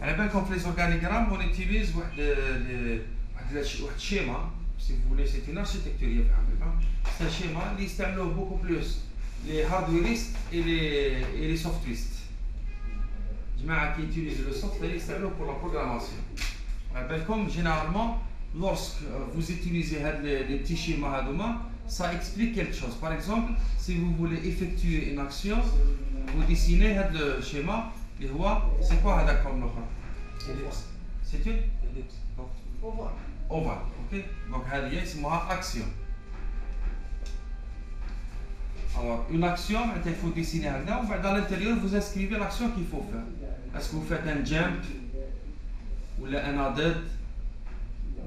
على بالكم في les organigrammes on utilise واحد schéma si vous voulez c'est une architecture في الحقيقة c'est un schéma اللي يستعملوه beaucoup plus les hardwareistes et les softwareistes. جماعة qui utilisent le software يستعملوه pour la programmation. على بالكم généralement lorsque vous utilisez les petits schémas هذوما ça explique quelque chose. Par exemple, si vous voulez effectuer une action, vous dessinez le schéma. C'est quoi هذا comme l'autre? C'est une ellipse. Ovale. Ok. Donc هذه يسموها action. Alors une action, il faut dessiner هكذا. Dans l'intérieur, vous inscrivez l'action qu'il faut faire. Est-ce que vous faites un jump ou un added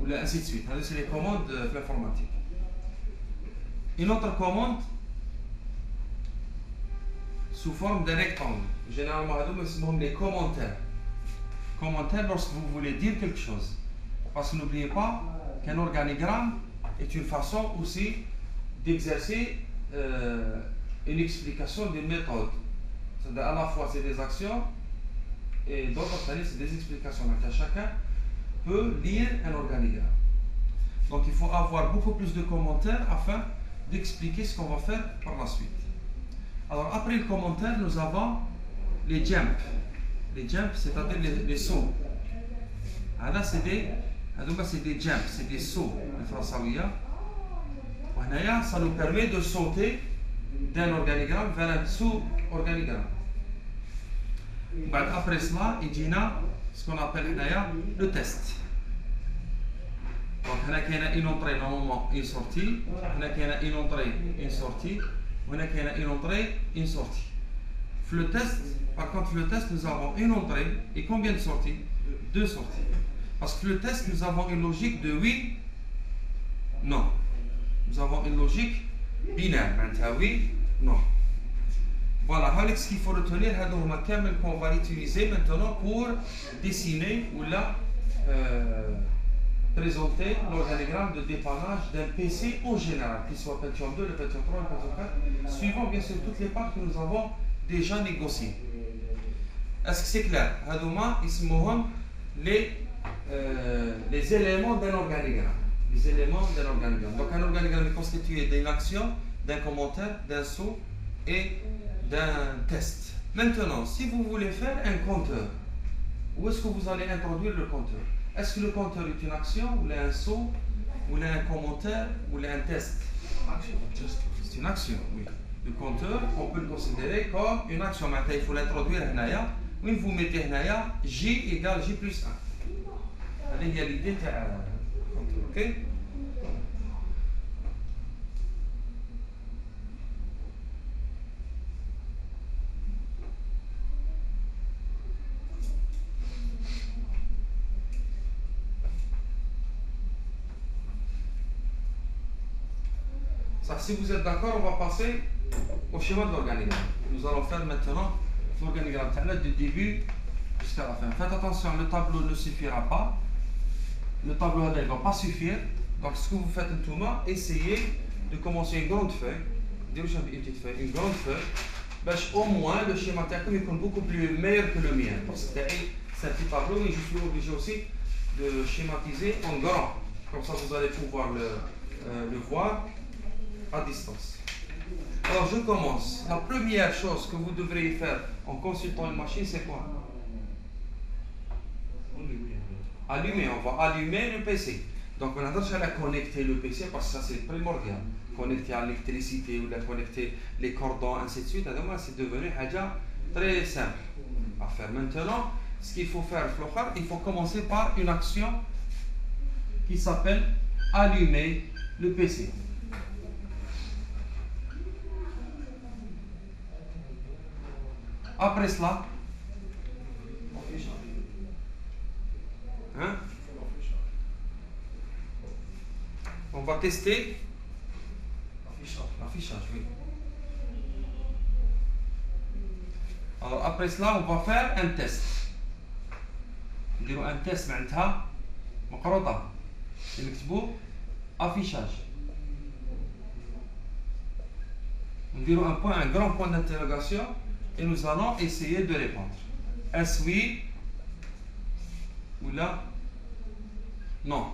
ou ainsi de suite. C'est les commandes de l'informatique. Une autre commande sous forme de rectangle. Généralement, nous les commentaires. Commentaires lorsque vous voulez dire quelque chose. Parce que n'oubliez pas qu'un organigramme est une façon aussi d'exercer une explication d'une méthode. C'est-à-dire à la fois c'est des actions et d'autres c'est des explications. Donc chacun peut lire un organigramme. Donc il faut avoir beaucoup plus de commentaires afin d'expliquer ce qu'on va faire par la suite. Alors après le commentaire, nous avons les jumps. Les jumps, c'est-à-dire les sauts. Là, c'est des jumps, c'est des sauts. Ça nous permet de sauter d'un organigramme vers un sous-organigramme. Après cela, il y a ce qu'on appelle le test. Donc, il y a une entrée, normalement une sortie. Il y a une entrée, une sortie. Il y a une entrée, une sortie. Le test, par contre, le test, nous avons une entrée et combien de sorties? 2 sorties. Parce que le test, nous avons une logique de oui, non. Nous avons une logique binaire. Oui, non. Voilà, ce qu'il faut retenir, qu'on va utiliser maintenant pour dessiner ou là présenter l'organigramme de dépannage d'un PC en général, qu'il soit Pentium 2, le Pentium 3, le Pentium 4, suivant bien sûr toutes les parts que nous avons déjà négociées. Est-ce que c'est clair? Ils sont les éléments d'un organigramme. Les éléments d'un organigramme. Donc un organigramme est constitué d'une action, d'un commentaire, d'un saut et d'un test. Maintenant, si vous voulez faire un compteur, où est-ce que vous allez introduire le compteur? Est-ce que le compteur est une action, ou un saut, ou un commentaire, ou un test? C'est une action, oui. Le compteur, on peut le considérer comme une action. Maintenant, il faut l'introduire ici. Oui, vous mettez ici J égale J plus 1. Il y a l'idée de compteur, ok? Si vous êtes d'accord, on va passer au schéma de l'organigramme. Nous allons faire maintenant l'organigramme du début jusqu'à la fin. Faites attention, le tableau ne suffira pas. Le tableau ne va pas suffire. Donc ce que vous faites tout le monde, essayez de commencer une grande feuille. Une grande feuille. Au moins le schéma est beaucoup plus meilleur que le mien. Parce que c'est un petit tableau, mais je suis obligé aussi de schématiser en grand. Comme ça vous allez pouvoir le voir à distance. Alors je commence. La première chose que vous devriez faire en consultant une machine, c'est quoi? Allumer. On va allumer le PC. Donc on a tendance à connecter le PC parce que ça c'est primordial. Connecter à l'électricité ou connecter les cordons, ainsi de suite. C'est devenu très simple à faire. Maintenant, ce qu'il faut faire, il faut commencer par une action qui s'appelle allumer le PC. Après cela, on va tester l'affichage, oui. Alors après cela, on va faire un test. Un test معناتها مقروطة نكتبوا affichage. On dirait un grand point d'interrogation et nous allons essayer de répondre. Est-ce oui ou là? Non.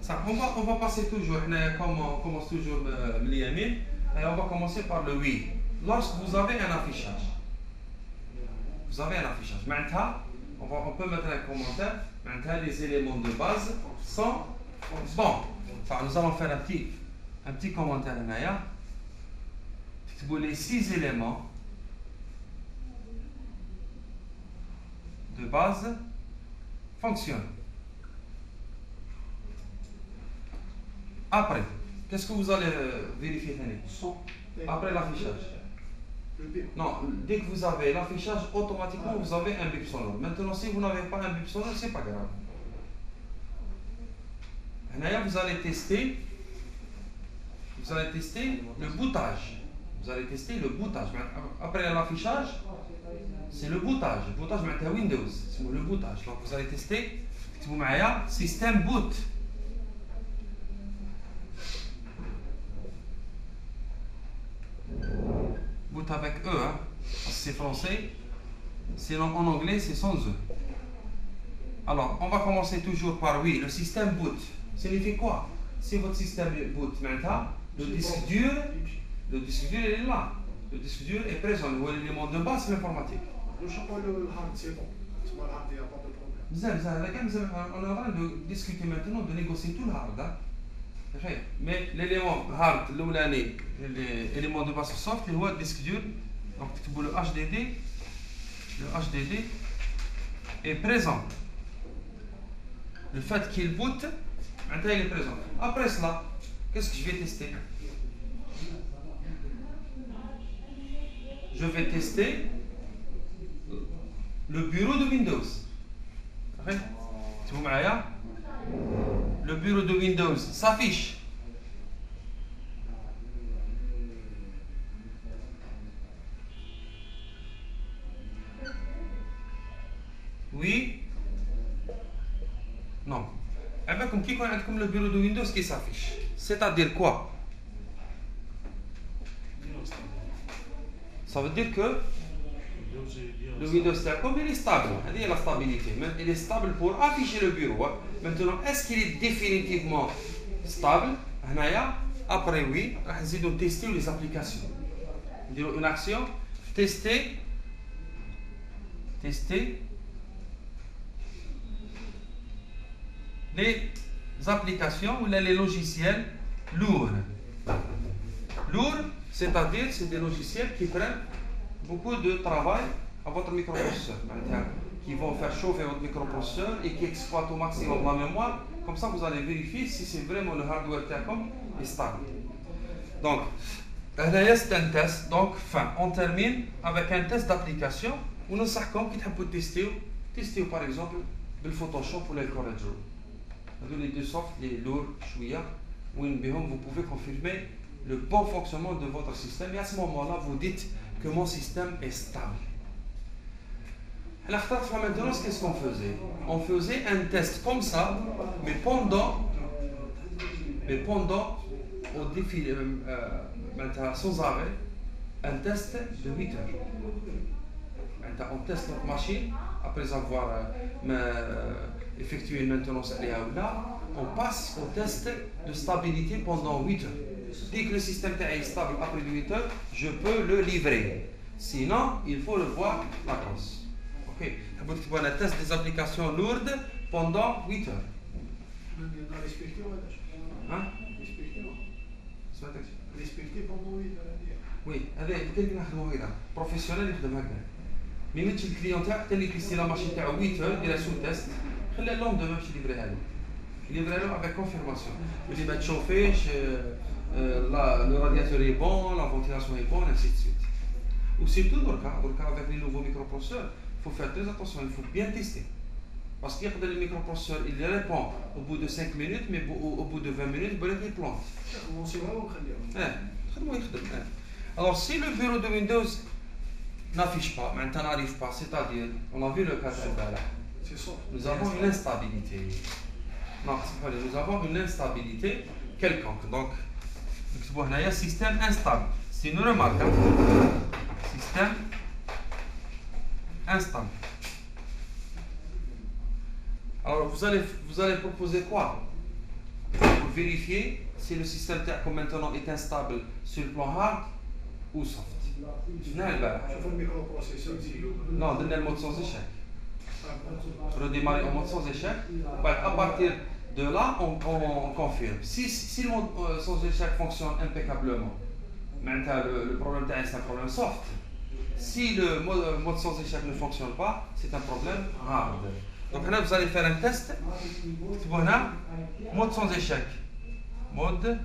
Ça, on va passer toujours, comme on commence toujours l'IMI, et on va commencer par le oui. Lorsque vous avez un affichage, maintenant, on peut mettre un commentaire. Maintenant, les éléments de base sont bons. Enfin, nous allons faire un petit commentaire. Les 6 éléments de base fonctionnent. Après, qu'est-ce que vous allez vérifier? Après l'affichage. Non, dès que vous avez l'affichage, automatiquement vous avez un bip sonore. Maintenant, si vous n'avez pas un bip sonore, c'est pas grave. Là, vous allez tester le bootage. Après l'affichage, c'est le bootage. Le bootage, c'est Windows. C'est le bootage. Donc, vous allez tester système boot. Boot avec E, hein, c'est français. Sinon, en anglais, c'est sans E. Alors, on va commencer toujours par oui. Le système boot signifie quoi? Si votre système boot maintenant, le disque dur est là. Le disque dur est présent. L'élément de base, c'est l'informatique. Le hard, c'est bon. Le hard, il n'y a pas de problème. On est en train de discuter maintenant, de négocier tout le hard. Hein? Mais l'élément hard, l'élément de base soft, c'est le disque dur. Donc, le HDD est présent. Le fait qu'il boot, il est présent. Après cela, qu'est-ce que je vais tester? Je vais tester le bureau de Windows. Le bureau de Windows s'affiche. Oui. Non. Comme le bureau de Windows qui s'affiche. C'est-à-dire quoi? Ça veut dire que le Windows Telecom, il est stable. Il y a la stabilité. Il est stable pour afficher le bureau. Maintenant, est-ce qu'il est définitivement stable? Après, oui, on va tester les applications. Une action, tester les applications ou les logiciels lourds. Lourds, c'est-à-dire c'est des logiciels qui prennent beaucoup de travail à votre microprocesseur, qui vont faire chauffer votre microprocesseur et qui exploitent au maximum la mémoire. Comme ça, vous allez vérifier si c'est vraiment le hardware Telecom est stable. Donc, c'est un test. Donc, on termine avec un test d'application où nous savons qu'il faut tester par exemple le Photoshop ou le CorelDRAW. Les deux softs, les lourds, chouïa, où vous pouvez confirmer le bon fonctionnement de votre système. Et à ce moment-là, vous dites que mon système est stable. Alors, maintenant, qu'est-ce qu'on faisait? On faisait un test comme ça, mais pendant au défi, sans arrêt, un test de 8 heures. On teste notre machine, après avoir effectué une maintenance là, on passe au test de stabilité pendant 8 heures. Dès que le système est stable après 8 heures, je peux le livrer. Sinon, il faut le voir la cause. Ok. On a un test des applications lourdes pendant 8 heures. Hein? Respecter pendant 8 heures. Oui, avec quelqu'un qui professionnel qui fait mais le client qui la machine à 8 heures, il a sous test. خلي لهم دابا باش يليفريها له. يليفريها له avec confirmation. Il va chauffer, le radiateur est bon, la ventilation est bonne, ainsi de suite. Ou surtout dans le cas avec les nouveaux microprocesseurs, il faut faire très attention, il faut bien tester. Parce qu'il y a des microprocesseurs, il répond au bout de 5 minutes, mais au bout de 20 minutes, il plante. Alors si le bureau de Windows n'affiche pas, maintenant n'arrive pas, c'est-à-dire, on a vu le cas de nous avons une instabilité. Non, nous avons une instabilité quelconque. Donc, il y a un système instable. Si nous remarquons, Système instable. Alors vous allez proposer quoi pour vérifier si le système comme maintenant est instable sur le plan hard ou soft. Non, donnez le mode sans échec. Redémarrer en mode sans échec. À partir de là, on confirme. Si le mode sans échec fonctionne impeccablement, maintenant le problème c'est un problème soft. Si le mode sans échec ne fonctionne pas, c'est un problème hard. Donc là, vous allez faire un test. Voilà, mode sans échec. Mode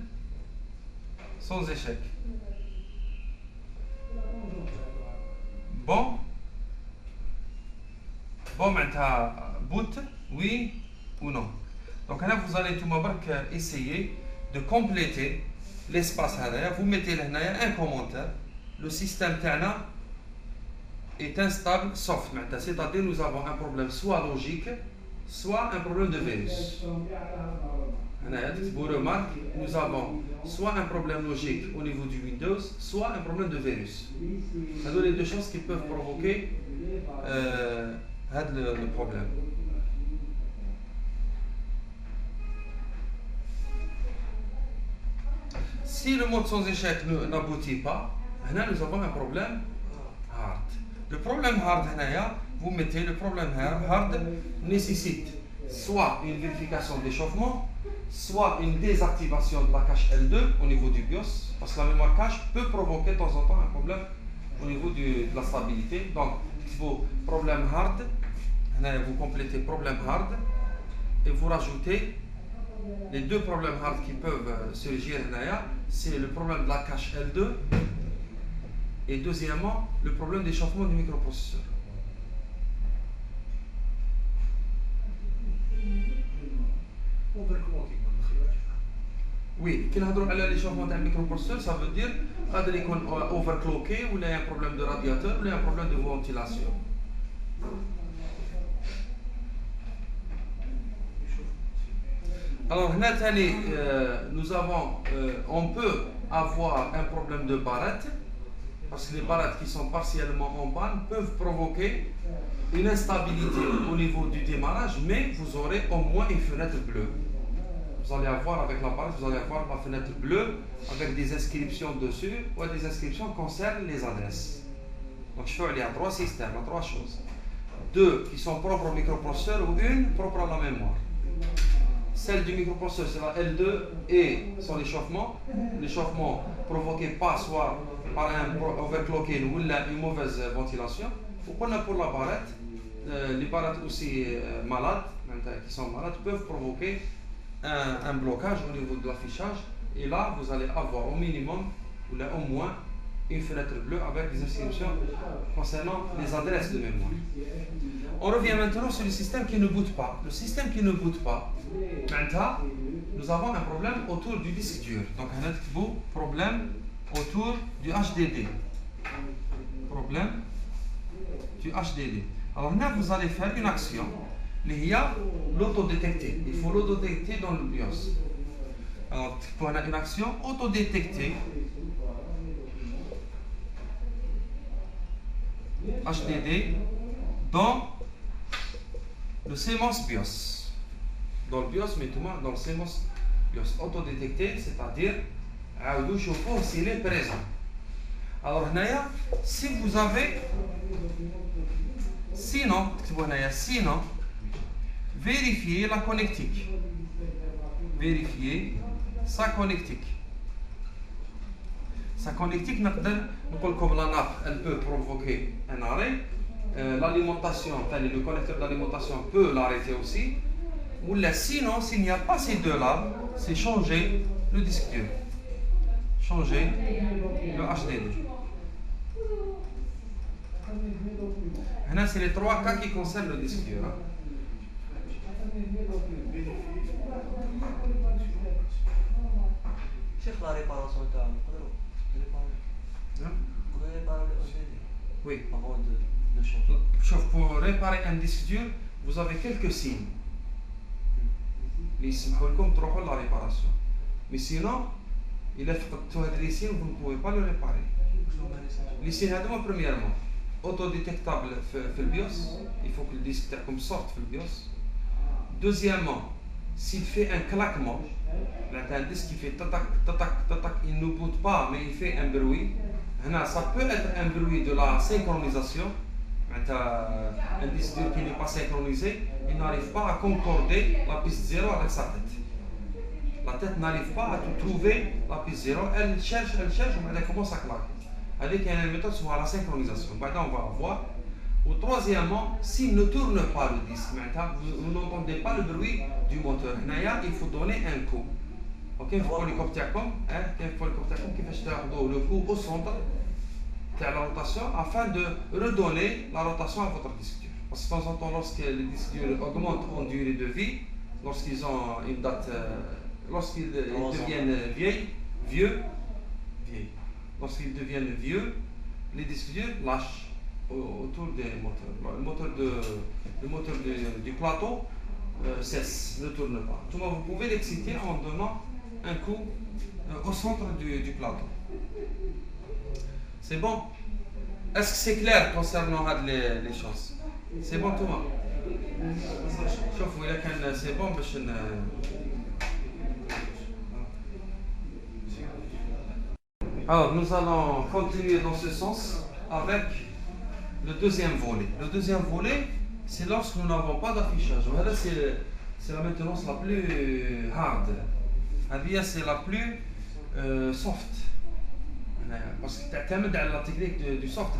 sans échec. Bon, maintenant, boot, oui ou non. Donc là, vous allez tout essayer de compléter l'espace. Vous mettez là un commentaire. Le système Tana est instable soft. C'est-à-dire nous avons un problème soit logique, soit un problème de virus. Vous remarquez, nous avons soit un problème logique au niveau du Windows, soit un problème de virus. Ce sont les deux choses qui peuvent provoquer le problème. Si le mode sans échec n'aboutit pas, nous avons un problème hard. Le problème hard, vous mettez le problème hard nécessite soit une vérification d'échauffement, soit une désactivation de la cache L2 au niveau du BIOS, parce que la mémoire cache peut provoquer de temps en temps un problème au niveau de la stabilité. Donc, vos problèmes hard, vous complétez problème hard et vous rajoutez les deux problèmes hard qui peuvent surgir, c'est le problème de la cache L2 et deuxièmement le problème d'échauffement du microprocesseur. Oui, quand on parle de l'échauffement d'un microprocesseur, ça veut dire qu'il est overclocké ou il y a un problème de radiateur ou il y a un problème de ventilation. Alors, nous avons, on peut avoir un problème de barrette, parce que les barrettes qui sont partiellement en panne peuvent provoquer une instabilité au niveau du démarrage, mais vous aurez au moins une fenêtre bleue. Vous allez avoir avec la barrette, vous allez avoir la fenêtre bleue avec des inscriptions dessus ou des inscriptions concernant les adresses. Donc, je fais il y a trois systèmes, trois choses. Deux qui sont propres au microprocesseur ou une propre à la mémoire. Celle du microprocesseur, c'est la L2 et son échauffement. L'échauffement provoqué pas soit par un overclocking ou une mauvaise ventilation. Ou pour la barrette, les barrettes aussi malades, qui sont malades, peuvent provoquer un blocage au niveau de l'affichage. Et là, vous allez avoir au minimum ou là, au moins une fenêtre bleue avec des inscriptions concernant les adresses de mémoire. On revient maintenant sur le système qui ne boot pas. Le système qui ne boot pas, maintenant, nous avons un problème autour du disque dur. Donc, un autre problème autour du HDD. Problème du HDD. Alors là, vous allez faire une action. Il y a l'autodétecter. Il faut l'autodétecter dans le BIOS. Alors, pour une action autodétecter HDD dans le CMOS BIOS. Dans le BIOS, mais tout le monde dans le CMOS BIOS autodétecté, c'est-à-dire s'il est présent. Alors, si vous avez, sinon, vérifiez la connectique. Vérifiez sa connectique. Sa connectique, comme la nappe, elle peut provoquer un arrêt. L'alimentation, le connecteur d'alimentation peut l'arrêter aussi. Ou là, sinon, s'il n'y a pas ces deux-là, c'est changer le disque dur. Changer le HDD. Là, c'est les trois cas qui concernent le disque dur. La réparation oui. Avant de changer. Sauf pour réparer un disque dur, vous avez quelques signes. Les signes comme trop la réparation. Mais sinon, Il est les signes, vous ne pouvez pas le réparer. Les signes, premièrement, autodétectable في البيوس, il faut que le disque تاعكم sorte في البيوس. Deuxièmement, s'il fait un claquement, un disque qui fait tatak, tatak, tatak, il ne boot pas, mais il fait un bruit. Ça peut être un bruit de la synchronisation. Un disque dur qui n'est pas synchronisé, il n'arrive pas à concorder la piste 0 avec sa tête. La tête n'arrive pas à trouver la piste 0, elle cherche, mais elle commence à claquer. Avec une méthode sur la synchronisation. Maintenant, on va voir. Ou troisièmement, s'il ne tourne pas le disque, vous n'entendez pas le bruit du moteur. Il faut donner un coup. Ok, il faut le coup au centre de la rotation afin de redonner la rotation à votre disque dur. Parce que de temps en temps, lorsque les disques durs augmentent en durée de vie, lorsqu'ils ont une date, lorsqu'ils deviennent vieux, lorsqu'ils deviennent vieux, les disques durs lâchent autour des moteurs. Le moteur du plateau cesse, ne tourne pas. Vous pouvez l'exciter en donnant un coup au centre du plateau. C'est bon? Est-ce que c'est clair concernant les choses? C'est bon, Thomas? C'est bon, alors, nous allons continuer dans ce sens avec le deuxième volet. Le deuxième volet, c'est lorsque nous n'avons pas d'affichage. C'est la maintenance la plus hard. C'est la plus soft. Parce que tu as la technique du soft.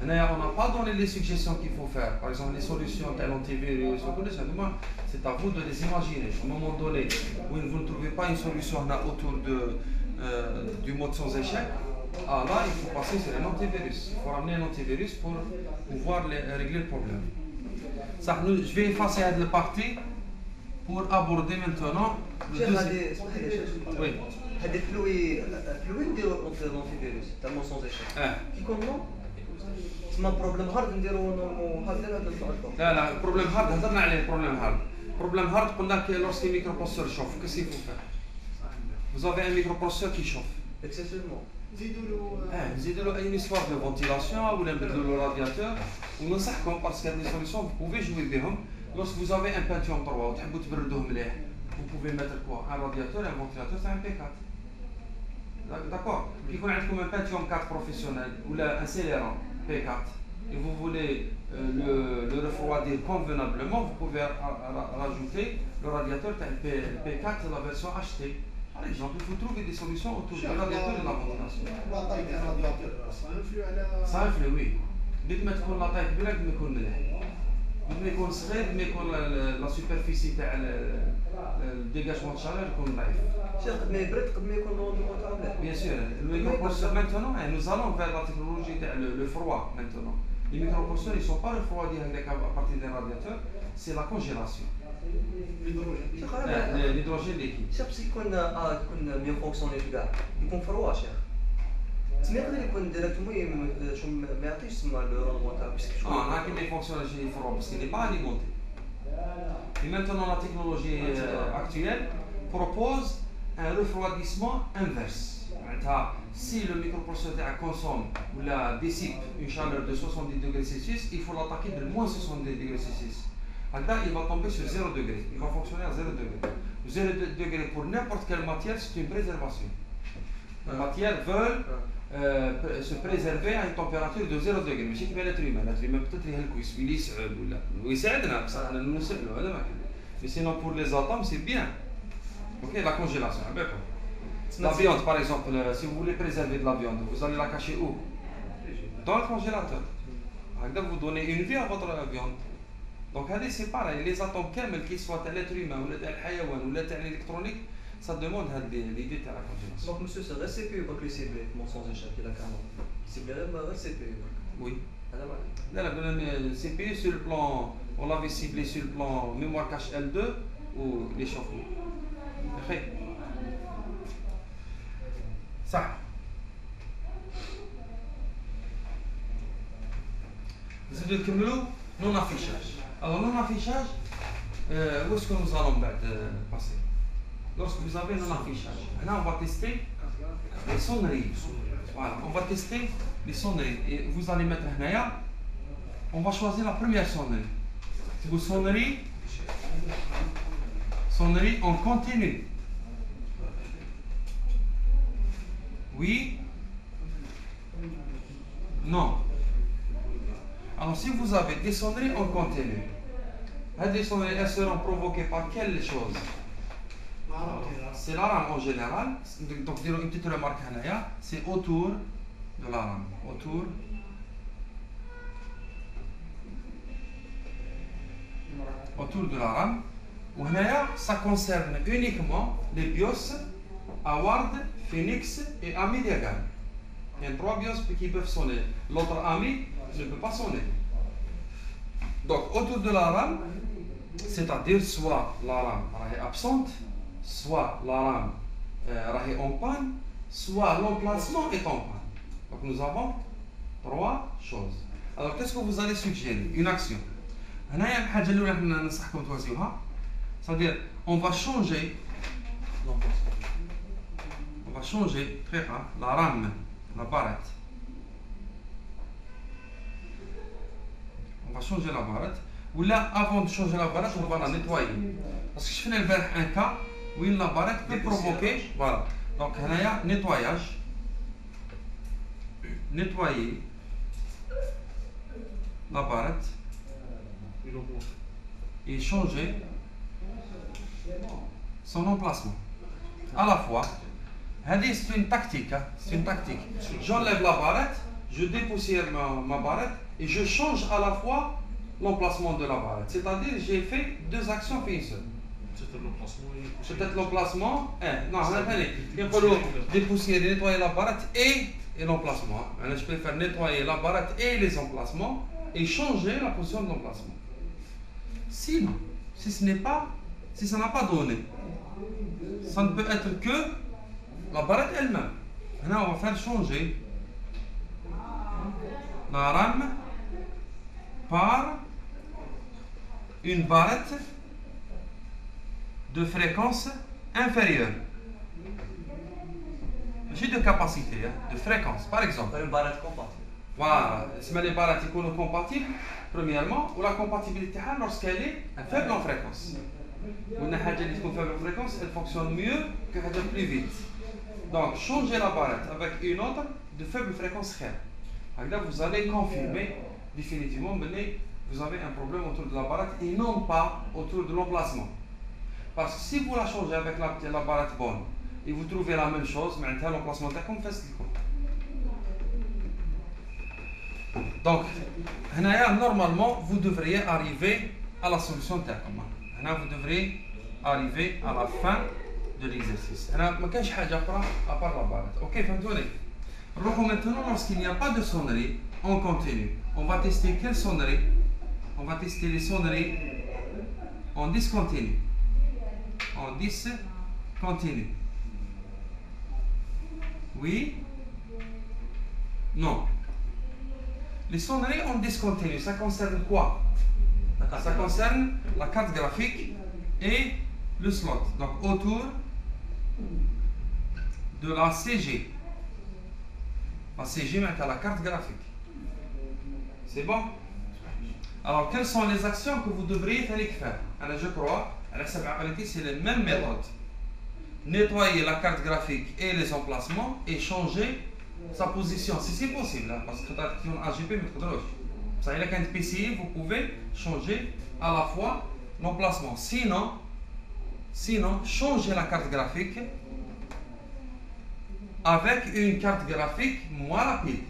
On n'a pas donné les suggestions qu'il faut faire. Par exemple, les solutions telles antivirus, c'est à vous de les imaginer. À un moment donné où vous ne trouvez pas une solution autour du mode sans échec, là, il faut passer sur un antivirus. Il faut ramener un antivirus pour pouvoir régler le problème. Ça, je vais effacer cette partie pour aborder maintenant le deuxième. Oui. هذا الفلوي نديرو الانتيفيروس تاع المون سون ايشيك كيكون نو تسمى بروبليم هارد نديرو نورمال هارد لا البروبليم هارد هضرنا عليه. البروبليم هارد قلنا لك لورسكي ميكروبروسيسور يشوف كيس يفو فيه. Vous avez un microprocesseur qui chauffe. Excessivement. نزيدوا له une histoire de ventilation ou نبدلوا le radiateur وننصحكم parce qu'il y a des solutions vous pouvez jouer بهم. Lorsque vous avez un Pentium 3 وتحبوا تبردوه مليح, vous pouvez mettre quoi? Un radiateur et un ventilateur, c'est un P4. D'accord? Puis quand vous avez un Pentium 4 professionnel ou un Celeron P4 et vous voulez le refroidir convenablement, vous pouvez rajouter le radiateur P4 de la version achetée. Par exemple, il faut trouver des solutions autour du radiateur et de la ventilation. La taille du radiateur, ça influe à la... Ça influe, oui. Dites-moi que la taille كبيرة كما يكون مليح. بدنا يكون صغير بما يكون لا سوبرفيسي تاع الديغاجمون تشالور يكون ضعيف. شيخ قد ما يبرد قد ما يكون روندمون تاعو مليح. Bien sûr, le microprocesseur maintenant, nous allons vers la technologie le froid maintenant. Les microprocesseurs, ils ne sont pas refroidis à partir d'un radiateur, c'est la congélation. L'hydrogène liquide. شيخ بس يكون ميو فونكسيوني كاع يكون فروا شيخ. تسمى يقدر يكون ديريكتومون شو ما يعطيش تسمى لو روندمون تاعو باسكو شو. Non, il fonctionne chez les froids parce qu'il n'est pas alimenté. Et maintenant, la technologie actuelle propose un refroidissement inverse. Si le microprocesseur consomme ou la dissipe une chaleur de 70 degrés Celsius, il faut l'attaquer de moins 70 degrés Celsius. Il va tomber sur 0 degré. Il va fonctionner à 0 degré. 0 degré pour n'importe quelle matière, c'est une préservation. Les matières veulent se préserver à une température de 0 degré. Mais c'est l'être humain. L'être humain peut-être mais sinon pour les atomes, c'est bien. Ok, la congélation. La viande, par exemple, si vous voulez préserver de la viande, vous allez la cacher où? Dans le congélateur. Vous donnez une vie à votre viande. Donc c'est pareil, les atomes qu'ils soient l'être humain ou l'électronique, ça demande l'idée de la congélation. Donc monsieur, c'est le CPU qui est ciblé, mon sans échec, il a carrément. C'est bien le CPU. Oui. Le CPU sur le plan, on l'avait ciblé sur le plan mémoire cache L2 ou l'échauffement. Ça. Vous avez le non-affichage. Alors, non-affichage, où est-ce que nous allons passer? Lorsque vous avez non-affichage, là on va tester Les sonneries. Voilà, on va tester les sonneries. Et vous allez mettre là. On va choisir la première sonnerie. C'est vos sonneries. Sonnerie en continu. Oui. Non. Alors si vous avez des sonneries en continu, les sonneries elles seront provoquées par quelle chose? C'est l'alarme en général. Donc une petite remarque là, c'est autour de l'alarme. Autour de l'alarme. Ça concerne uniquement les BIOS Award, Phoenix et Ami Diagan. Il y a 3 BIOS qui peuvent sonner. L'autre Ami ne peut pas sonner. Donc autour de l'alarme, c'est-à-dire soit l'alarme est absente, soit l'alarme est en panne, soit l'emplacement est en panne. Donc nous avons 3 choses. Alors qu'est-ce que vous allez suggérer? Une action. C'est-à-dire on va changer la rame, la barrette. On va changer la barrette. Ou là, avant de changer la barrette, on va la nettoyer. Parce que je fais un cas où la barrette peut provoquer. Voilà. Donc, il y a nettoyage. Nettoyer la barrette. Et changer son emplacement. À la fois, c'est une tactique. J'enlève la barrette, je dépoussière ma barrette et je change à la fois l'emplacement de la barrette. C'est-à-dire j'ai fait 2 actions fait une seule. Peut-être l'emplacement. Non, il faut dépoussiérer, nettoyer la barrette et l'emplacement. Je peux faire nettoyer la barrette et les emplacements et changer la position de l'emplacement. Sinon, si ça n'a pas donné, ça ne peut être que la barrette elle-même. Maintenant, on va faire changer la rame par une barrette de fréquence inférieure. J'ai de capacité, de fréquence, par exemple. Une barrette compatible. Voilà, c'est les barrettes qui sont compatibles, premièrement, ou la compatibilité lorsqu'elle est faible en fréquence. Ou une faible en fréquence, elle fonctionne mieux que plus vite. Donc, changez la barrette avec une autre de faible fréquence. Là, vous allez confirmer définitivement que vous avez un problème autour de la barrette et non pas autour de l'emplacement. Parce que si vous la changez avec la barrette bonne et vous trouvez la même chose, mais l'emplacement est comme facile. Donc, normalement, vous devriez arriver à la solution TECOM. Vous devriez arriver à la fin de l'exercice. Il n'y a pas de chose à part la barrette. Ok, faites-le. Maintenant, lorsqu'il n'y a pas de sonnerie, on continue. On va tester quelle sonnerie? On va tester les sonneries en discontinu. En discontinu. Oui? Non. Les sonneries en discontinu, ça concerne quoi? Ça concerne la carte graphique et le slot. Donc autour de la CG. La CG met à la carte graphique. C'est bon? Alors quelles sont les actions que vous devriez faire? Alors je crois, c'est les mêmes méthodes. Nettoyer la carte graphique et les emplacements et changer sa position, si c'est possible, parce que peut-être qu'il y a un AGP, mais ça y est, quand PCI, vous pouvez changer à la fois l'emplacement. Sinon, changez la carte graphique avec une carte graphique moins rapide.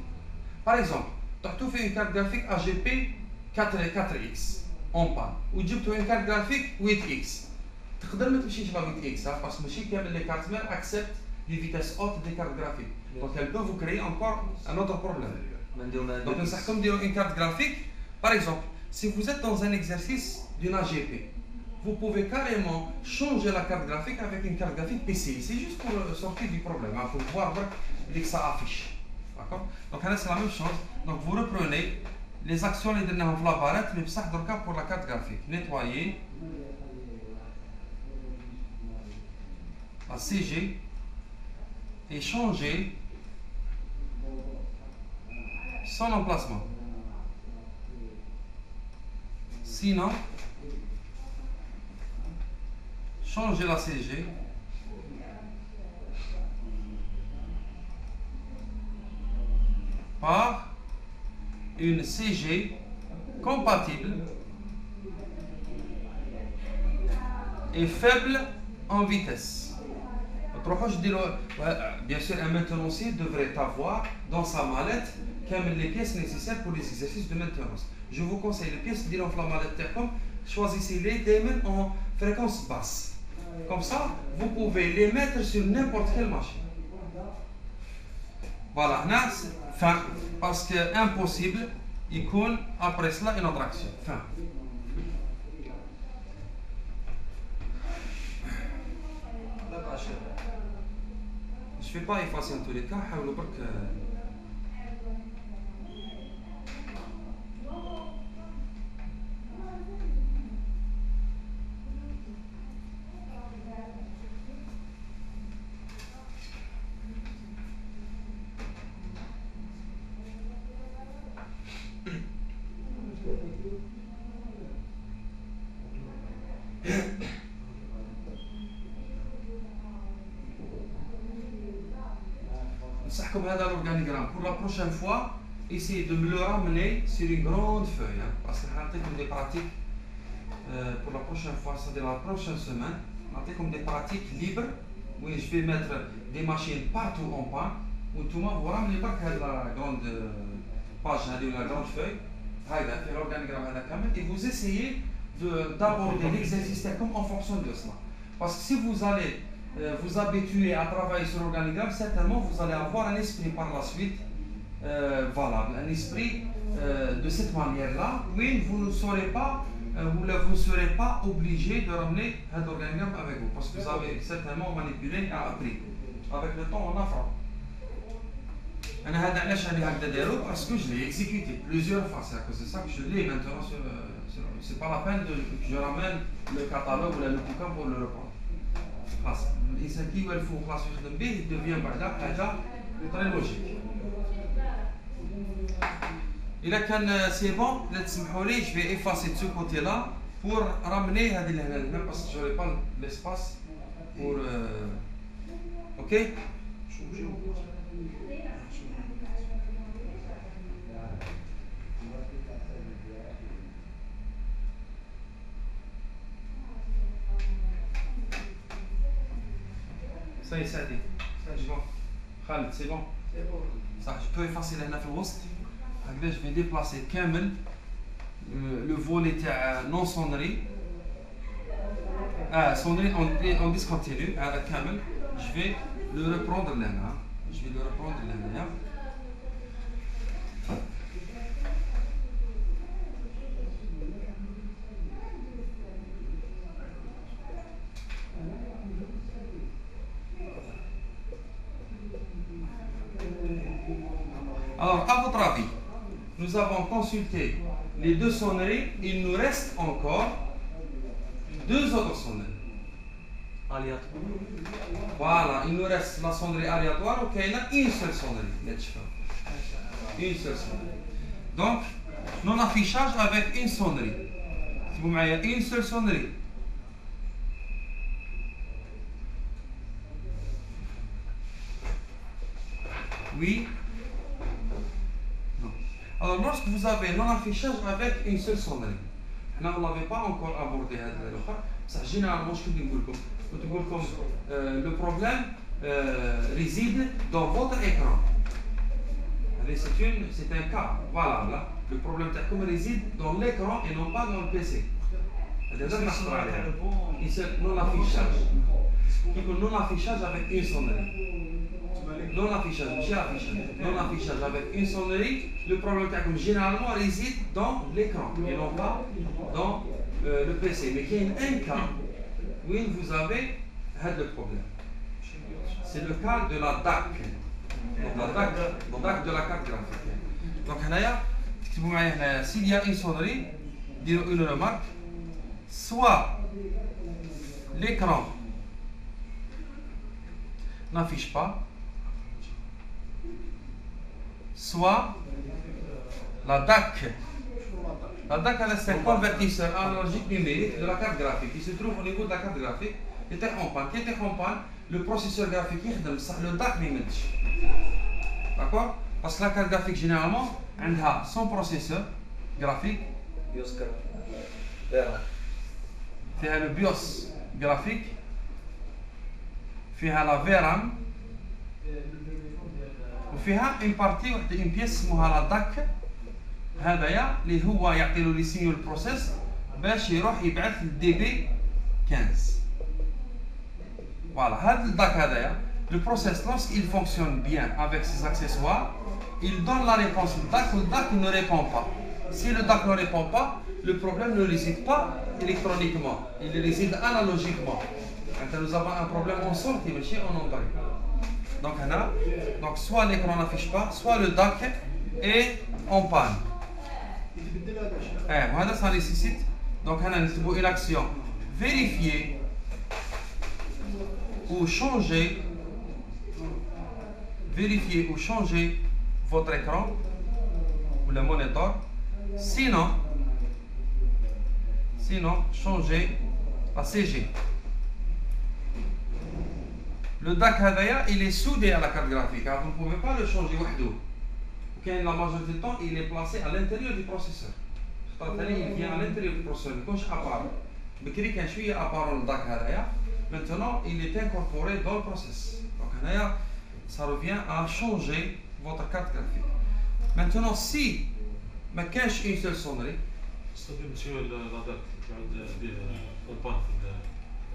Par exemple, tu fais une carte graphique AGP 4X en panne, ou tu fais une carte graphique 8X. Tu peux pas changer la 8X parce que les cartes mères acceptent les vitesses hautes des cartes graphiques. Donc elle peut vous créer encore un autre problème. Donc comme dire une carte graphique, par exemple, si vous êtes dans un exercice d'une AGP, vous pouvez carrément changer la carte graphique avec une carte graphique PCI. C'est juste pour sortir du problème, pour voir que ça affiche. D'accord? Donc c'est la même chose. Donc vous reprenez les actions les dernières la barrette, mais ça dans le cas pour la carte graphique. Nettoyer la CG et changer son emplacement. Sinon, changez la CG par une CG compatible et faible en vitesse. Bien sûr, un maintenancier devrait avoir dans sa mallette les pièces nécessaires pour les exercices de maintenance. Je vous conseille les pièces qui dans la mallette comme choisissez-les en fréquence basse. Comme ça, vous pouvez les mettre sur n'importe quelle machine. Voilà, fin. Parce que impossible, il coule après cela une autre action. Fin. Je ne fais pas effacer en tous les cas, comme l'organigramme. Pour la prochaine fois, essayez de me le ramener sur une grande feuille. Parce que j'ai des pratiques pour la prochaine fois, c'est-à-dire la prochaine semaine, j'ai comme des pratiques libres où je vais mettre des machines partout en point. Où tout le monde vous ramenez pas la grande page ou la grande feuille. L'organigramme et vous essayez d'aborder l'exercice comme en fonction de cela. Parce que si vous allez vous habituer à travailler sur l'organigramme, certainement vous allez avoir un esprit par la suite valable, un esprit de cette manière-là. Oui, vous ne serez pas, vous ne serez pas obligé de ramener un organigramme avec vous, parce que vous avez certainement manipulé et appris. Avec le temps, on apprend. Parce que je l'ai exécuté plusieurs fois, c'est à cause de ça que je l'ai maintenant sur c'est pas la peine que je ramène le catalogue ou le bouquin pour le reprendre. الإنسان كي يولفو خلاص يخدم به devient بعدا حاجة très logique. إذا كان سي بون لا تسمحوا لي je vais effacer de ce côté là pour ramener هذه لهنا parce que j'aurai pas l'espace pour OK. Ça y est, c'est bon. Khaled, c'est bon. Ça, je peux effacer la nafouste. Je vais déplacer Kamel, le volet non sonnerie. Sonnerie en discontinu, avec Kamel. Je vais le reprendre là. Alors, à votre avis, nous avons consulté les deux sonneries, il nous reste encore deux autres sonneries. Aléatoire. Voilà, il nous reste la sonnerie aléatoire, ok, il y a une seule sonnerie. Une seule sonnerie. Donc, non-affichage avec une sonnerie. Si vous m'avez une seule sonnerie. Oui. Alors, lorsque vous avez non-affichage avec une seule sonnerie, on ne l'avait pas encore abordé. Généralement, je dis le problème réside dans votre écran. C'est un cas valable. Le problème réside dans l'écran et non pas dans le PC. Non-affichage avec une sonnerie. Non-affichage avec une sonnerie, le problème généralement réside dans l'écran et non pas dans le PC. Mais il y a un cas où vous avez le problème. C'est le cas de la DAC. La DAC de la carte graphique. Donc, s'il y a une sonnerie, une remarque, soit l'écran n'affiche pas, soit la DAC. La DAC, c'est un convertisseur analogique numérique de la carte graphique qui se trouve au niveau de la carte graphique. Qui était en panne, le processeur graphique, le DAC n'est pas. D'accord? Parce que la carte graphique, généralement, elle a son processeur graphique. BIOS graphique. فيها le BIOS graphique, فيها la VRAM, وفيها une partie une pièce اسمها la DAC. هذايا اللي هو يعطي له لي سينيو البروسيس باش يروح يبعث للدي بي 15. Voilà, هذا الداك هذايا le process lorsqu'il fonctionne bien avec ses accessoires, il donne la réponse au DAC, le DAC ne répond pas. Si le DAC ne répond pas, le problème ne réside pas électroniquement, il réside analogiquement. Quand nous avons un problème en sortie, mais en Android. Donc soit l'écran n'affiche pas, soit le DAC est en panne. Ça nécessite donc une action vérifier ou changer votre écran ou le moniteur, sinon changer la CG. Le DAC il est soudé à la carte graphique, vous ne pouvez pas le changer وحده. La majorité du temps il est placé à l'intérieur du processeur. Il vient à l'intérieur du processeur, maintenant il est incorporé dans le processus. Donc ça revient à changer votre carte graphique. Maintenant si ما كانش une seule sonnerie,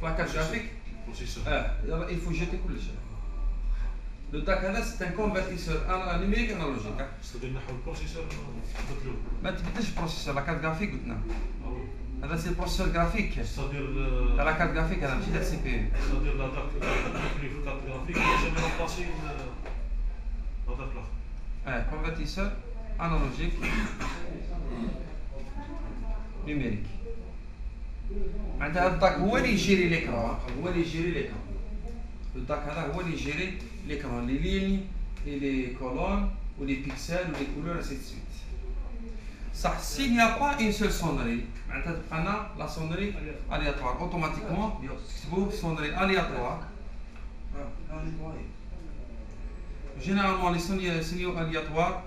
la carte graphique, il faut jeter tout le chose. Le DAC c'est un convertisseur numérique analogique. ما تبدلش البروسيسور la carte graphique قلنا. هذا سي البروسيسور جرافيك. تاع la carte graphique هذا ماشي تاع السي بي يو. C'est-à-dire la DAC في الكارت graphique n'a jamais remplacé la DAC là. Convertisseur analogique numérique. معناتها هذا الداك هو اللي يجيري l'écran. Le DAC هذا هو اللي يجيري l'écran, les lignes et les colonnes ou les pixels ou les couleurs et ainsi de suite. Ça, s'il n'y a pas une seule sonnerie, la sonnerie aléatoire, automatiquement, vous sonnerie aléatoire. Généralement, les signaux aléatoires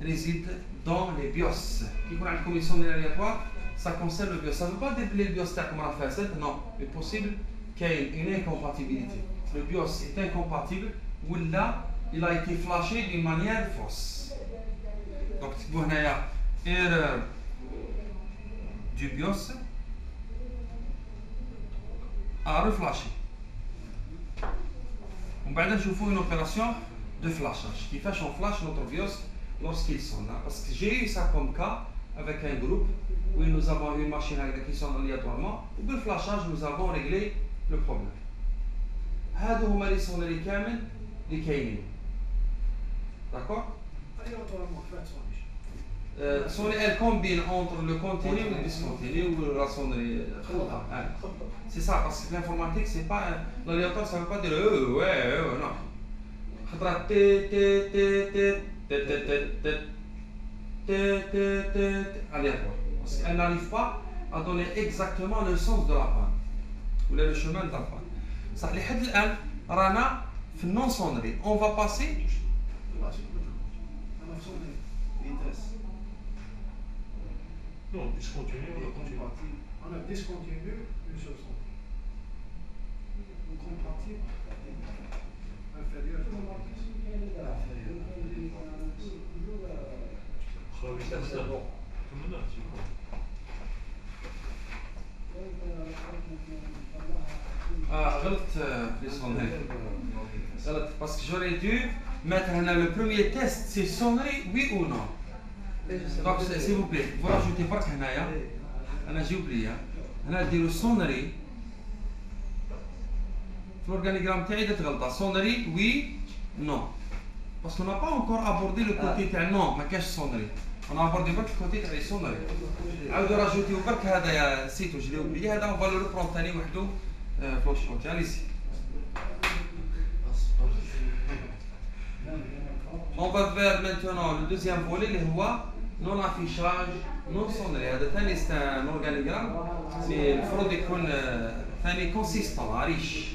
résident dans les BIOS. Qui connaît comme une sonnerie aléatoire, ça concerne le BIOS. Ça ne veut pas dire que le BIOS comme on a fait, non. Il est possible qu'il y ait une incompatibilité. Le BIOS est incompatible ou là, il a été flashé d'une manière fausse. Donc, si vous avez une erreur du BIOS à reflasher. On va faire une opération de flashage qui fait qu'on flash notre BIOS lorsqu'il sonne. Parce que j'ai eu ça comme cas avec un groupe où nous avons une machine qui sonne aléatoirement. Au bout du flashage, nous avons réglé le problème. هادو هما لي سونري كامل اللي كاينين. داكور؟ sonnerie elle combine entre le continu et le discontinu ou la sonnerie. C'est ça, parce que l'informatique c'est pas l'aléatoire, ça veut pas dire non. Aléatoire. Parce qu'elle n'arrive pas à donner exactement le sens de la panne ou le chemin de la panne. Ça لحد الآن رانا في النون سونري. On va passer. Non, discontinu, on a continué. On a discontinu une seule sonnerie. Compatible inférieur à غلط في الصونري. غلط parce que j'aurais dû mettre le premier test, c'est sonnerie oui ou non. Donc s'il vous plaît, vous rajoutez pas هنايا. أنا j'ai oublié. هنا نديرو sonnerie. في l'organigramme تاعي درت غلطة. Sonnerie oui non. Parce qu'on n'a pas encore abordé le côté تاع non, ما كاش sonnerie. On a abordé برك le côté تاع les sonneries. عاودوا راجوتيو برك هذايا نسيتو جلي oublié هذا on va le reprendre ثاني وحده. Allez-y. On va vers maintenant le deuxième volet, le non affichage, non sonnerie. C'est un organigramme, mais il faut être consistant, riche.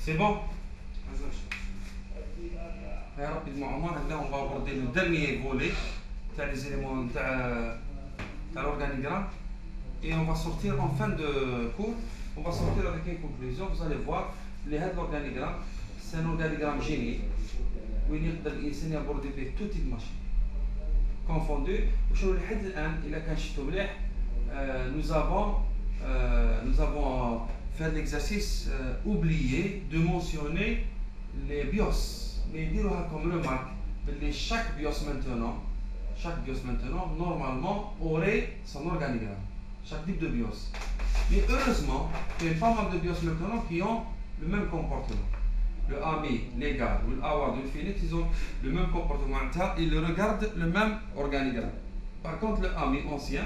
C'est bon? Rapidement, on va aborder le dernier volet, les éléments de l'organigramme, et on va sortir en fin de cours, on va sortir avec une conclusion. Vous allez voir, l'organigramme, c'est un organigramme génie, où il y a aborder tout type de machine, confondu. Nous avons fait l'exercice oublié de mentionner les BIOS. Mais dire comme remarque que chaque BIOS maintenant, normalement, aurait son organigramme. Chaque type de BIOS. Mais heureusement, il y a pas mal de BIOS maintenant qui ont le même comportement. Le AMI, l'égal, ou l'AWAD, ou le Phoenix, ils ont le même comportement. Ils regardent le même organigramme. Par contre, le AMI ancien,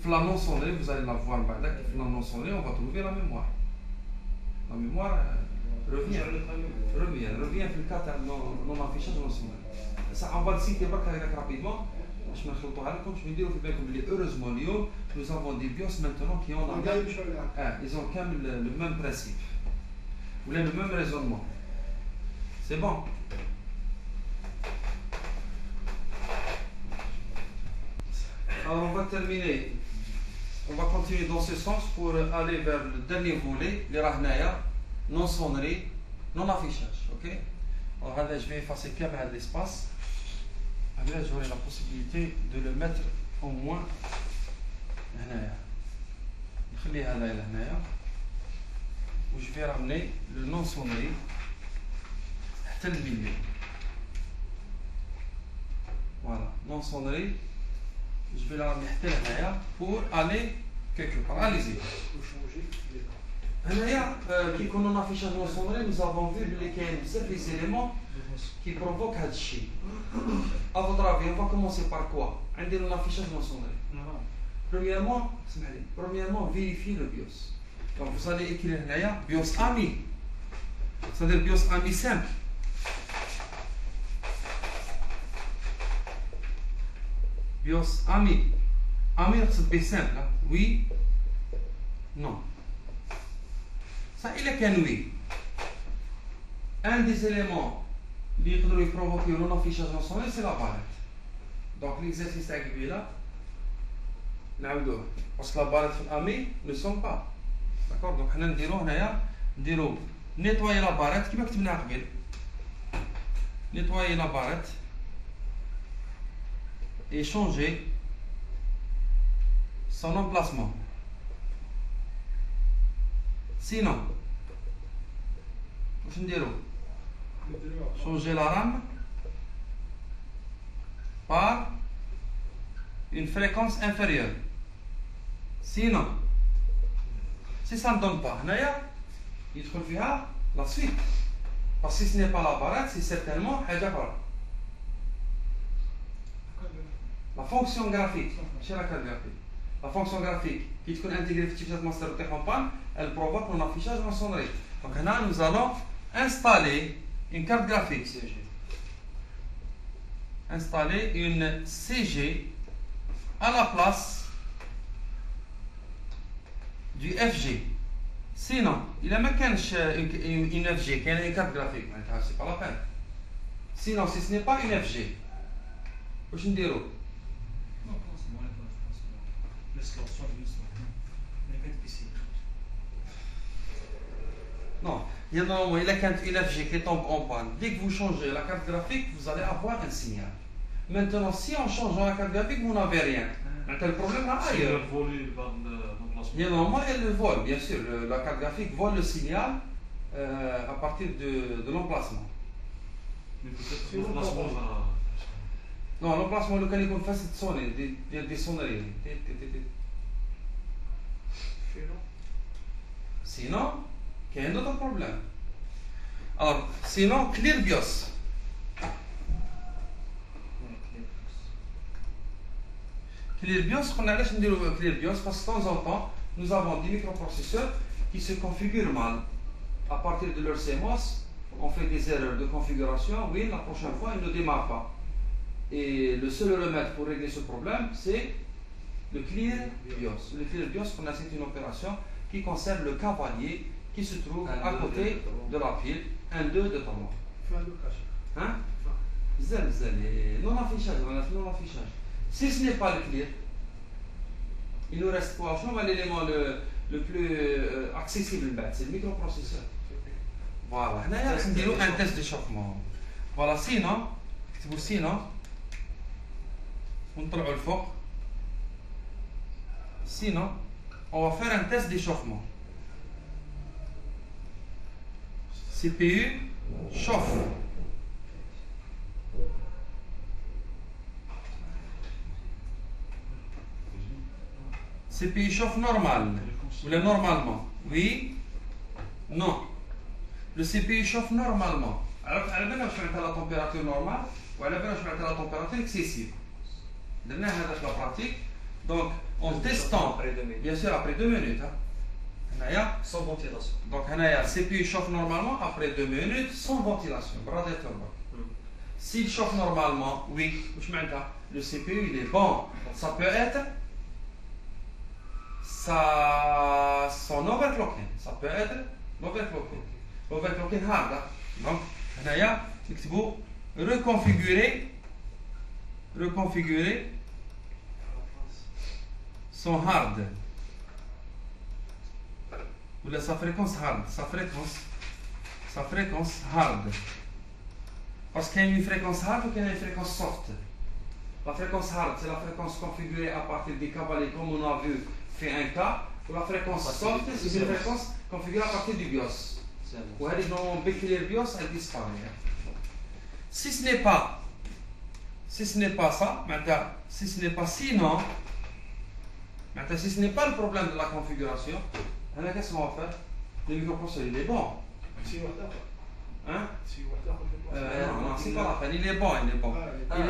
la non-sonnerie, vous allez la voir, la non-sonnerie, on va trouver la mémoire. La mémoire revient dans le cas de non-affichage non-sonnerie. Ça, on va le citer rapidement. Je vais dire heureusement, nous avons des BIOS maintenant qui ont le même principe. Ou le même raisonnement. C'est bon. Alors on va terminer. On va continuer dans ce sens pour aller vers le dernier volet, les rahnaya, non sonnerie, non affichage. Ok? Alors là, je vais effacer bien l'espace. Là, j'aurai la possibilité de le mettre au moins هنايا. نخليها هنايا. Où je vais ramener le non sonnerie حتى الميلي. Voilà, non sonnerie. Je vais la ramener حتى هنايا pour aller quelque part. Allez-y. Qui qu'on a affiché dans son sonnerie, nous avons vu les éléments qui provoquent Hadchi. À votre avis, on va commencer par quoi? Un affichage dans son sonnerie. Premièrement, vérifier le BIOS. Donc vous allez écrire là, BIOS AMI. C'est-à-dire BIOS AMI simple. BIOS AMI. AMI c'est simple. Oui. Non. Ça, il est qu'un oui. Un des éléments qui peut provoquer un non-affichage dans son c'est la barrette. Donc l'exercice est là. Parce que la barrette et l'AMI ne sont pas. D'accord? Donc on va nettoyer la barrette. Qui va nettoyer la barrette et changer son emplacement. Sinon, changer la rame par une fréquence inférieure. Sinon, si ça ne donne pas, il faut faire la suite. Parce que si ce n'est pas la barrette, c'est certainement la fonction graphique. C'est la carte graphique. La fonction graphique qui est intégrée dans le chipset master de campagne, elle provoque un affichage en sonnerie. Donc là, nous allons installer une carte graphique. Installer une CG à la place du FG. Sinon, il a même une FG, qui est une carte graphique. C'est pas la peine. Sinon, si ce n'est pas une FG, où je me non, il y a une FG qui tombe en panne. Dès que vous changez la carte graphique, vous allez avoir un signal. Maintenant, si en changeant la carte graphique, vous n'avez rien. Le problème là ailleurs. Il y a normalement elle le vole, bien sûr. La carte graphique vole le signal à partir de l'emplacement. Mais peut-être que l'emplacement va. Non, l'emplacement local il fait cette sonnerie, des sonneries. Sinon, il y a un autre problème. Alors, sinon, clear BIOS. Clear BIOS, on a laissé dire Clear BIOS parce que de temps en temps, nous avons des microprocesseurs qui se configurent mal. À partir de leur CMOS, on fait des erreurs de configuration. Oui, la prochaine fois, ils ne démarrent pas. Et le seul remède pour régler ce problème, c'est le Clear BIOS. Le Clear BIOS, c'est une opération qui concerne le cavalier qui se trouve à côté de la pile. 1, 2 de temps. Hein? Non affichage, non affichage. Si ce n'est pas le clear, il nous reste quoi? L'élément le plus accessible, c'est le microprocesseur. Voilà, on a un test d'échauffement. Voilà, sinon, on trouve le fort. Sinon, on va faire un test d'échauffement. CPU chauffe. CPU chauffe normal. Ou le normalement. Oui. Non. Le CPU chauffe normalement. Alors, je vais faire la température normale ou je vais faire la température excessive. C'est la pratique. Donc, en testant, bien sûr, après 2 minutes. Sans ventilation. Donc, le CPU chauffe normalement après 2 minutes sans ventilation. S'il chauffe normalement, oui, le CPU il est bon. Ça peut être son overclocking. Ça peut être l'overclocking. L'overclocking hard. Donc, vous reconfigurer son hard. Ou sa fréquence hard. Sa fréquence hard. Parce qu'il y a une fréquence hard ou qu'il y a une fréquence soft. La fréquence hard, c'est la fréquence configurée à partir des cavaliers, comme on a vu, fait un cas. Ou la fréquence soft, c'est une fréquence configurée à partir du BIOS. Ou elle est dans le BIOS, elle disparaît. Si ce n'est pas ça, si ce n'est pas sinon, si ce n'est pas le problème de la configuration, qu'est-ce qu'on va faire? Le microprocesseur, il est bon. Hein? Non, c'est pas la peine. Il est bon. Il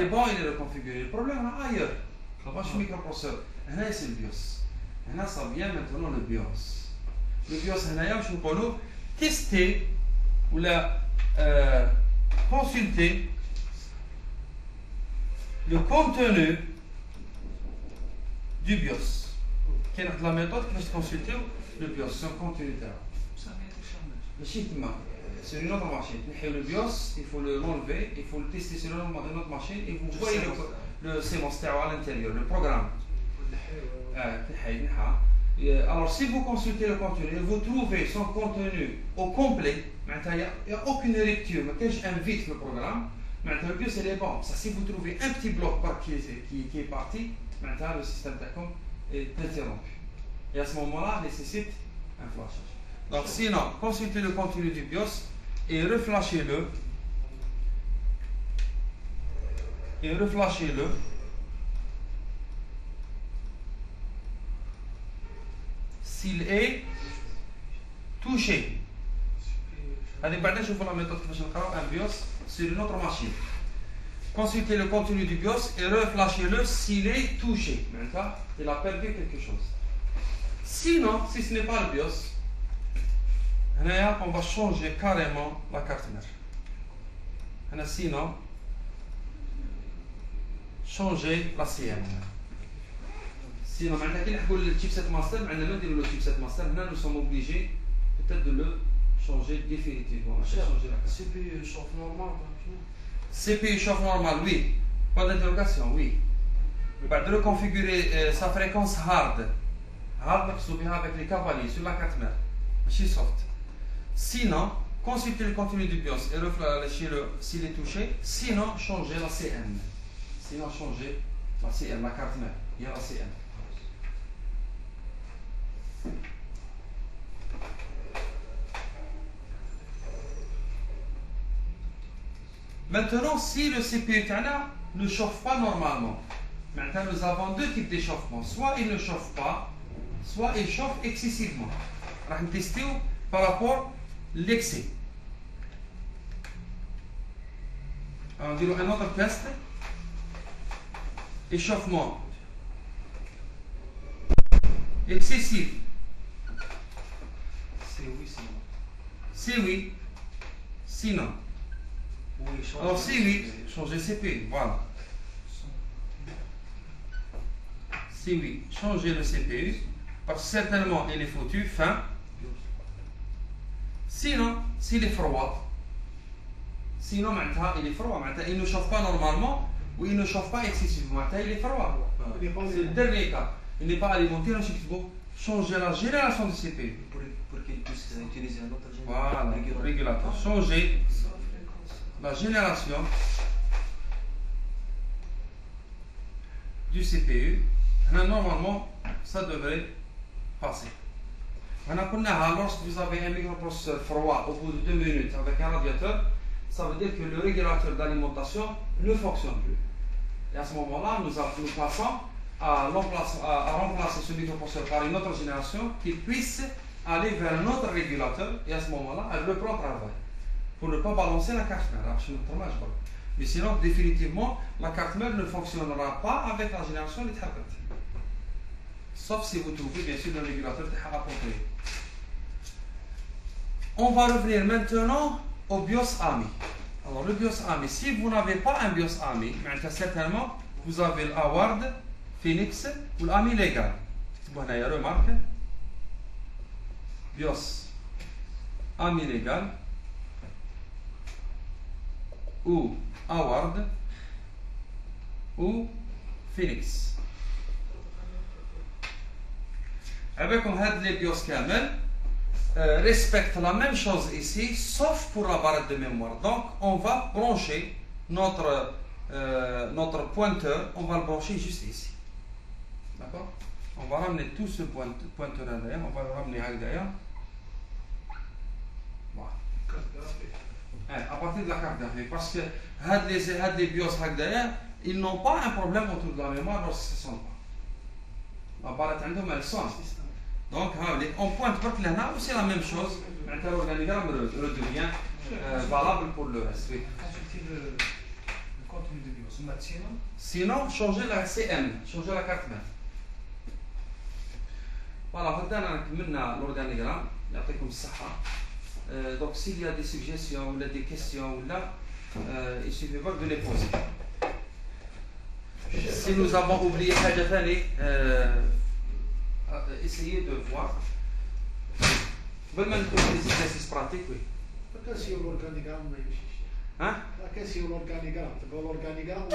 est bon, il est reconfiguré. Le problème est ailleurs. Moi, je suis microprocesseur. Là, c'est le BIOS. Là, ça vient maintenant le BIOS. Le BIOS, je vais tester ou consulter le contenu du BIOS. Quelle est la méthode que je vais consulter le BIOS, son contenu de c'est une autre machine. Le BIOS, il faut le enlever, il faut le tester sur une autre machine et vous voyez le CMOS à l'intérieur, le programme. Alors, si vous consultez le contenu et vous trouvez son contenu au complet, il n'y a aucune rupture, mais j'invite le programme, le BIOS il est bon. Ça, si vous trouvez un petit bloc qui est parti, le système TACOM est interrompu. Et à ce moment-là, nécessite un flashage. Donc, sinon, consultez le contenu du BIOS et reflashez-le. S'il est touché. هذه بعدين نشوفوا la méthode كيفاش نقراو un BIOS sur une autre machine. Consultez le contenu du BIOS et reflashez-le s'il est touché. Maintenant, il a perdu quelque chose. Sinon, si ce n'est pas le BIOS, on va changer carrément la carte mère. Sinon, changer la CM. Sinon, maintenant, quand on a le chipset master, le chipset master, nous sommes obligés peut-être de le changer définitivement. CPU chauffe normal. CPU chauffe normal, oui. Pas d'interrogation, oui. De le configurer sa fréquence hard. Hard, avec les cavaliers sur la carte mère. Chez soft. Sinon, consultez le contenu du BIOS et reflashez-le s'il est touché. Sinon, changez la CM. Sinon, changez la CM, la carte mère. Il y a la CM. Maintenant, si le CPU ne chauffe pas normalement, maintenant nous avons deux types d'échauffement. Soit il ne chauffe pas, soit il chauffe excessivement. On va tester par rapport à l'excès. On va un autre test. Échauffement excessif. C'est oui, sinon. C'est oui, sinon. Oui, Alors si oui, changez CPU, voilà. Si oui, changez le CPU, parce que certainement il est foutu, fin. Sinon, s'il est froid, sinon maintenant il est froid, maintenant il ne chauffe pas normalement, ou il ne chauffe pas excessivement, maintenant il est froid. C'est le dernier cas. Il n'est pas alimenté, donc il faut changer la génération du CPU. Pour qu'il puisse utiliser un autre Voilà, régulateur. Changer la génération du CPU. Normalement, ça devrait passer. Lorsque vous avez un microprocesseur froid au bout de 2 minutes avec un radiateur, ça veut dire que le régulateur d'alimentation ne fonctionne plus. Et à ce moment-là, nous passons à remplacer ce microprocesseur par une autre génération qui puisse aller vers un autre régulateur, et à ce moment-là, elle reprend le travail pour ne pas balancer la carte mère. Mais sinon, définitivement, la carte mère ne fonctionnera pas avec la génération des tablettes. Sauf si vous trouvez bien sûr le régulateur approprié. On va revenir maintenant au BIOS AMI. Alors le BIOS AMI, si vous n'avez pas un BIOS AMI, certainement vous avez l'Award, Phoenix ou l'AMI légal. Bon, il y a remarque. BIOS AMI légal ou Award ou Phoenix. Avec les BIOS كامل respectent la même chose ici, sauf pour la barrette de mémoire. Donc, on va brancher notre pointeur, on va le brancher juste ici. D'accord? On va ramener tout ce pointeur derrière, on va le ramener derrière. Voilà. À partir de la carte graphique, parce que les BIOS derrière, ils n'ont pas un problème autour de la mémoire lorsqu'ils ne sonne pas. La barrette elle sonne. Donc, on pointe par là, c'est la même chose. L'organigramme redevient valable pour le reste. Oui. Consultez le contenu de BIOS. Sinon, changez la CM, changez la carte mère. Voilà, maintenant, l'organigramme, يعطيكم الصحة. Donc, s'il y a des suggestions ou des questions, il suffit pas de les poser. Si nous avons oublié حاجة ثانية, essayez de voir. قبل ما ندخل في l'exercice pratique, oui. كاسيو الأورغانيغرام ما يمشيش. ها؟ كاسيو الأورغانيغرام، تبغى الأورغانيغرام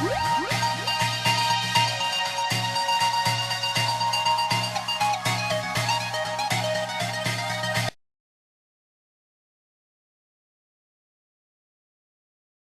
Voilà.